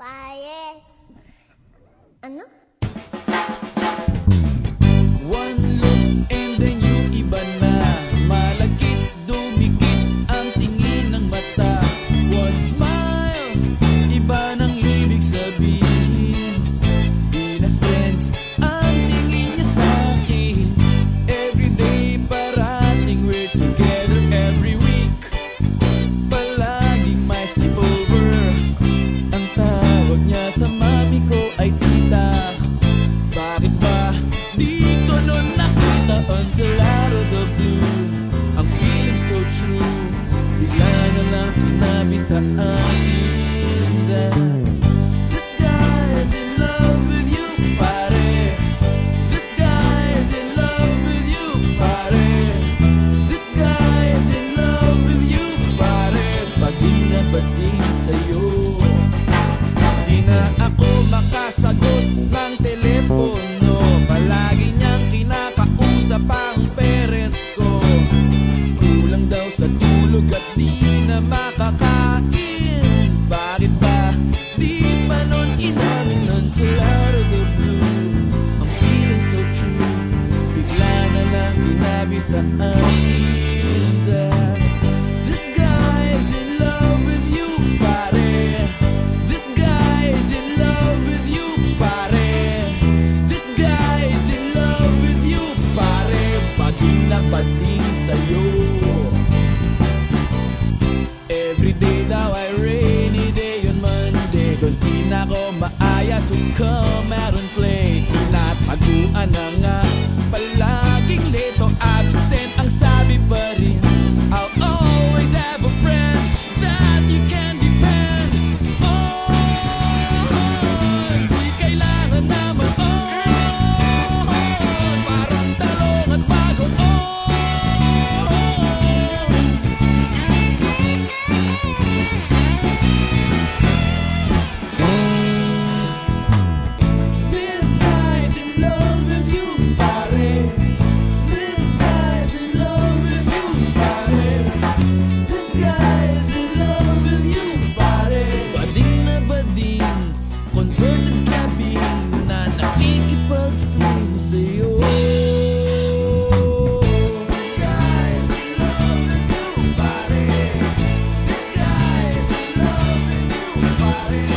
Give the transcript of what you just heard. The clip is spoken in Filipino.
Pare. Ano? One look and then you iba na. Malagkit, dumikit ang tingin ng mata. One smile, iba nang ibig sabihin. Di na friends ang tingin niya sa'kin. Everyday parating we're together every week. Palaging may sleepover. Ang tawag niya sa mami ko ay tita. Bakit ba di ko nun nakita until out of the blue? I'm feeling so true. Bigla na lang sinabi sa akin that this guy is in love with you, pare. This guy is in love with you, pare. This guy is in love with you, pare. Bading na bading sa'yo. Di na ako makasagot ng telepono. Palagi niyang kinakausap ang parents ko. Kulang daw sa tulog at di na makakain. Bakit ba di pa nun inamin until out of the blue? I'm feeling so true. Bigla na lang sinabi sa akin that this guy is in love with you, pare. This guy is in love with you, pare. This guy is in love with you, pare. Bading na bading sa'yo. Everyday daw ay rainy day on Monday, 'cause di na ko maaya to come out and play. Tinataguan na nga, palaging late o absent. Ang sabi pa rin, I'll always have a friend that you can depend on. Di kailangan naman parang talong at bago This guy's in love with you, pare. This guy's in love with you, pare. This guy's in love with you, pare. Bading na bading, converted cabin na nakikipag-fling sa'yo. This guy's in love with you, pare. This guy's in love with you, pare.